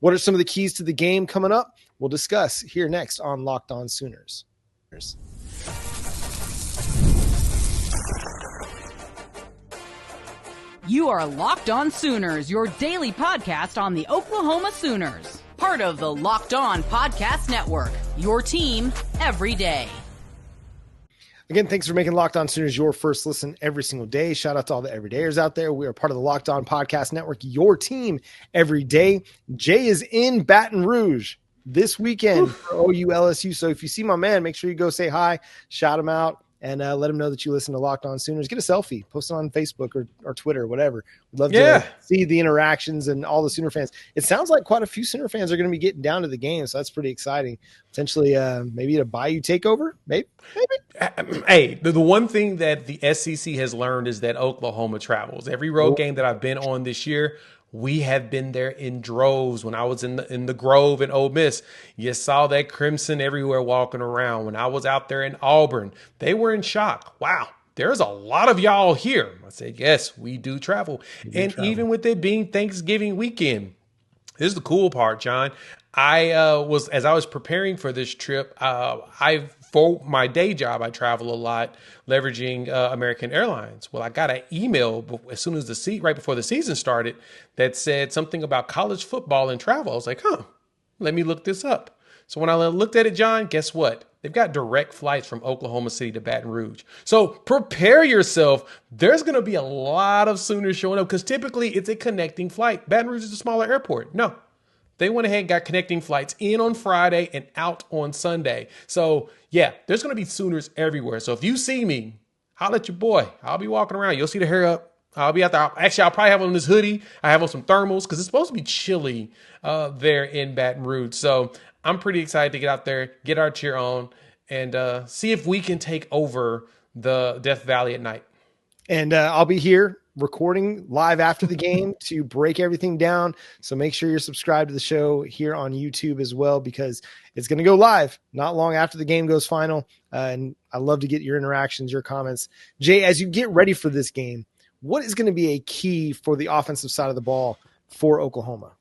What are some of the keys to the game coming up? We'll discuss here next on Locked On Sooners. You are Locked On Sooners, your daily podcast on the Oklahoma Sooners. Part of the Locked On Podcast Network, your team every day. Again, thanks for making Locked On Sooners your first listen every single day. Shout out to all the everydayers out there. We are part of the Locked On Podcast Network, your team every day. Jay is in Baton Rouge this weekend for OU LSU. So if you see my man, make sure you go say hi, shout him out, and let him know that you listen to Locked On Sooners. Get a selfie, post it on Facebook or Twitter or whatever. We'd love to see the interactions and all the Sooner fans. It sounds like quite a few Sooner fans are going to be getting down to the game, so that's pretty exciting. Potentially maybe a Bayou takeover, maybe. Hey, the one thing that the SEC has learned is that Oklahoma travels. Every road game that I've been on this year, we have been there in droves. When I was in the Grove in Ole Miss, you saw that crimson everywhere walking around. When I was out there in Auburn, they were in shock. Wow, there's a lot of y'all here. I said, yes, we do travel. Even with it being Thanksgiving weekend, this is the cool part, John. As I was preparing for this trip, for my day job, I travel a lot, leveraging American Airlines. Well, I got an email as soon as right before the season started that said something about college football and travel. I was like, let me look this up. So when I looked at it, John, guess what? They've got direct flights from Oklahoma City to Baton Rouge. So prepare yourself. There's going to be a lot of Sooners showing up because typically it's a connecting flight. Baton Rouge is a smaller airport. No. They went ahead and got connecting flights in on Friday and out on Sunday. So, yeah, there's going to be Sooners everywhere. So if you see me, holler at your boy. I'll be walking around. You'll see the hair up. I'll be out there. Actually, I'll probably have on this hoodie. I have on some thermals because it's supposed to be chilly there in Baton Rouge. So I'm pretty excited to get out there, get our cheer on, and see if we can take over the Death Valley at night. And I'll be here recording live after the game to break everything down. So make sure you're subscribed to the show here on YouTube as well, because it's going to go live not long after the game goes final. And I love to get your interactions, your comments. Jay, as you get ready for this game, what is going to be a key for the offensive side of the ball for Oklahoma?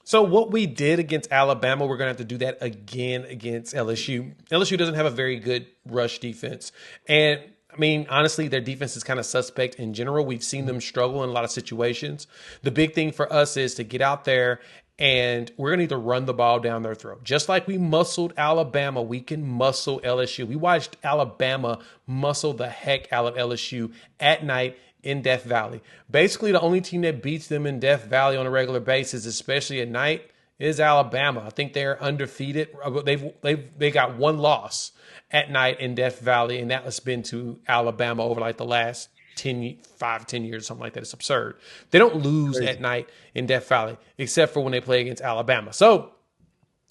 So what we did against Alabama, we're going to have to do that again against LSU. LSU doesn't have a very good rush defense. And I mean, honestly, their defense is kind of suspect in general. We've seen them struggle in a lot of situations. The big thing for us is to get out there and we're going to need to run the ball down their throat. Just like we muscled Alabama, we can muscle LSU. We watched Alabama muscle the heck out of LSU at night in Death Valley. Basically, the only team that beats them in Death Valley on a regular basis, especially at night, is Alabama. I think they're undefeated. They got one loss at night in Death Valley, and that has been to Alabama over like the last 10 years, something like that. It's absurd. They don't lose at night in Death Valley, except for when they play against Alabama. So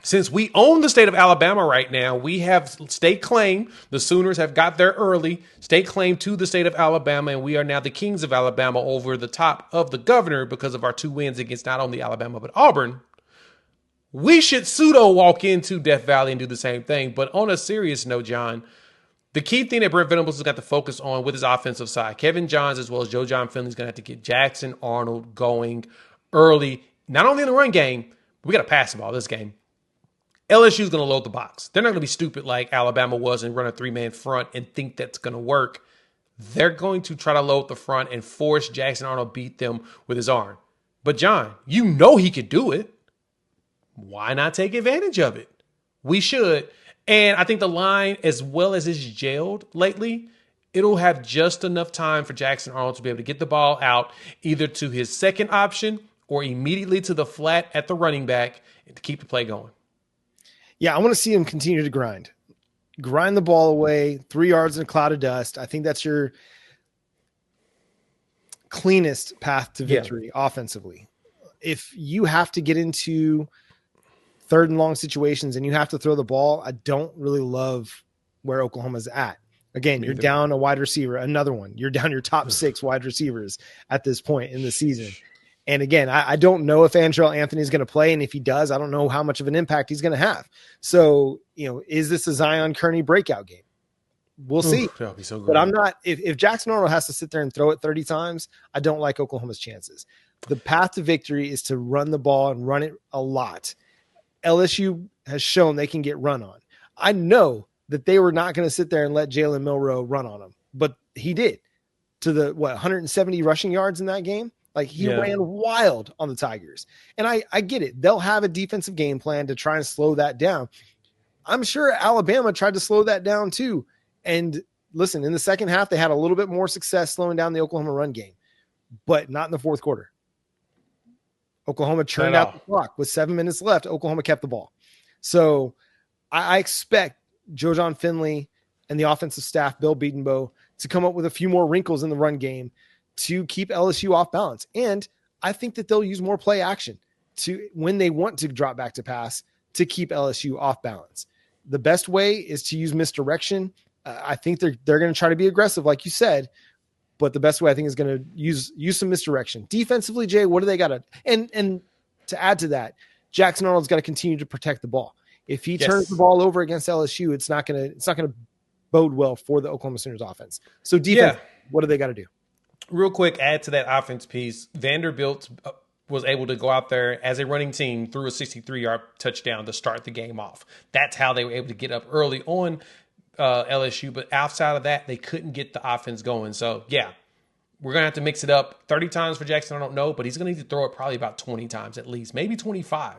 since we own the state of Alabama right now, we have state claim. The Sooners have got there early, state claim to the state of Alabama, and we are now the kings of Alabama over the top of the governor because of our 2 wins against not only Alabama, but Auburn. We should pseudo walk into Death Valley and do the same thing. But on a serious note, John, the key thing that Brent Venables has got to focus on with his offensive side, Kevin Johns as well as Joe John Finley is going to have to get Jackson Arnold going early, not only in the run game, but we got to pass the ball this game. LSU is going to load the box. They're not going to be stupid like Alabama was and run a 3-man front and think that's going to work. They're going to try to load the front and force Jackson Arnold beat them with his arm. But John, you know he could do it. Why not take advantage of it? We should. And I think the line, as well as it's gelled lately, it'll have just enough time for Jackson Arnold to be able to get the ball out either to his second option or immediately to the flat at the running back to keep the play going. Yeah, I want to see him continue to grind the ball away, 3 yards in a cloud of dust. I think that's your cleanest path to victory offensively. If you have to get into 3rd and long situations and you have to throw the ball, I don't really love where Oklahoma's at. Again, you're down a wide receiver, another one. You're down your top 6 wide receivers at this point in the season. And again, I don't know if Andrell Anthony is going to play. And if he does, I don't know how much of an impact he's going to have. So, is this a Zion Kearney breakout game? We'll see. That'll be so good. But I'm not, if Jackson Arnold has to sit there and throw it 30 times, I don't like Oklahoma's chances. The path to victory is to run the ball and run it a lot. LSU has shown they can get run on. I know that they were not going to sit there and let Jalen Milroe run on them, but he did to the 170 rushing yards in that game. Like he ran wild on the Tigers. And I get it. They'll have a defensive game plan to try and slow that down. I'm sure Alabama tried to slow that down too. And listen, in the second half, they had a little bit more success slowing down the Oklahoma run game, but not in the fourth quarter. Oklahoma turned out the clock with 7 minutes left. Oklahoma kept the ball. So I expect Jojon Finley and the offensive staff, Bill Beatonbow, to come up with a few more wrinkles in the run game to keep LSU off balance. And I think that they'll use more play action to when they want to drop back to pass to keep LSU off balance. The best way is to use misdirection. I think they're going to try to be aggressive, like you said, but the best way I think is going to use some misdirection. Defensively, Jay, what do they got to – and to add to that, Jackson Arnold's got to continue to protect the ball. If he turns the ball over against LSU, it's not going to bode well for the Oklahoma Sooners offense. So defense, what do they got to do? Real quick, add to that offense piece. Vanderbilt was able to go out there as a running team through a 63-yard touchdown to start the game off. That's how they were able to get up early on LSU. But outside of that, they couldn't get the offense going. So, we're going to have to mix it up 30 times for Jackson. I don't know, but he's going to need to throw it probably about 20 times at least, maybe 25.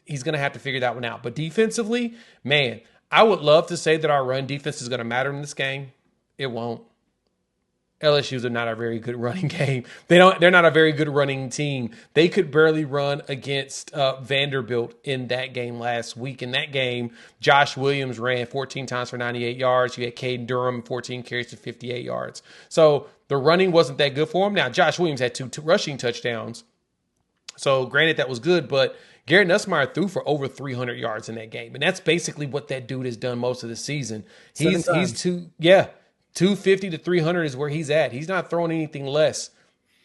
He's going to have to figure that one out. But defensively, man, I would love to say that our run defense is going to matter in this game. It won't. LSU's are not a very good running game. They're not a very good running team. They could barely run against Vanderbilt in that game last week. In that game, Josh Williams ran 14 times for 98 yards. You had Caden Durham, 14 carries to 58 yards. So the running wasn't that good for him. Now, Josh Williams had two rushing touchdowns. So granted, that was good, but Garrett Nussmeier threw for over 300 yards in that game. And that's basically what that dude has done most of the season. He's 250 to 300 is where he's at. He's not throwing anything less.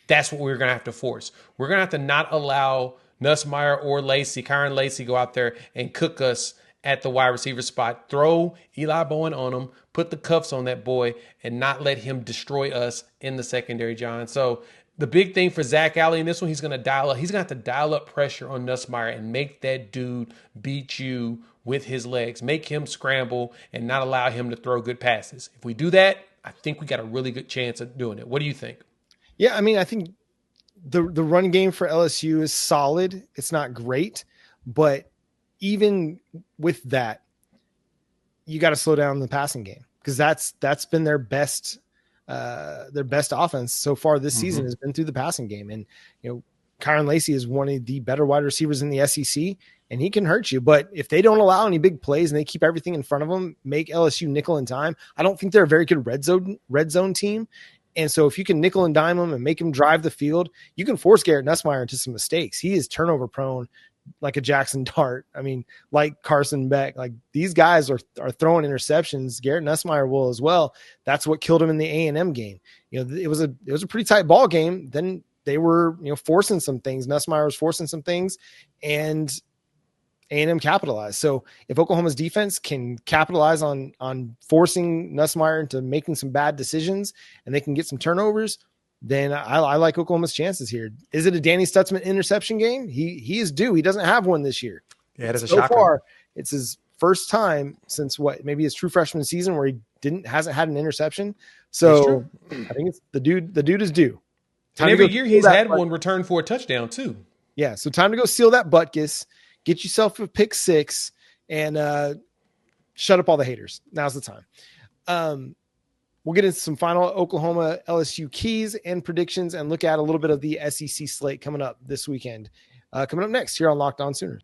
That's what we're going to have to force. We're going to have to not allow Nussmeier or Kyron Lacey go out there and cook us at the wide receiver spot. Throw Eli Bowen on him, put the cuffs on that boy, and not let him destroy us in the secondary, John. So the big thing for Zach Alley in this one, he's going to dial up. He's going to have to dial up pressure on Nussmeier and make that dude beat you with his legs. Make him scramble and not allow him to throw good passes. If we do that, I think we got a really good chance of doing it. What do you think? Yeah, I mean, I think the run game for LSU is solid. It's not great, but even with that, you got to slow down the passing game because that's been their best offense so far this season has been through the passing game. And Kyron Lacey is one of the better wide receivers in the SEC, and he can hurt you. But if they don't allow any big plays and they keep everything in front of them, make LSU nickel and dime, I don't think they're a very good red zone team. And so if you can nickel and dime them and make him drive the field, you can force Garrett Nussmeier into some mistakes. He is turnover prone like a Jackson Dart. I mean, like Carson Beck. Like these guys are throwing interceptions. Garrett Nussmeier will as well. That's what killed him in the A&M game. It was a pretty tight ball game. Then they were, forcing some things. Nussmeier was forcing some things, and A&M capitalized. So if Oklahoma's defense can capitalize on forcing Nussmeier into making some bad decisions and they can get some turnovers, then I like Oklahoma's chances here. Is it a Danny Stutzman interception game? He is due. He doesn't have one this year. Yeah, it is a so shocker. Far, it's his first time since maybe his true freshman season where he hasn't had an interception. So I think it's the dude is due. And every year he's had one return for a touchdown too. Yeah. So time to go seal that butkus, get yourself a pick 6 and shut up all the haters. Now's the time. We'll get into some final Oklahoma LSU keys and predictions and look at a little bit of the SEC slate coming up this weekend. Coming up next here on Locked On Sooners.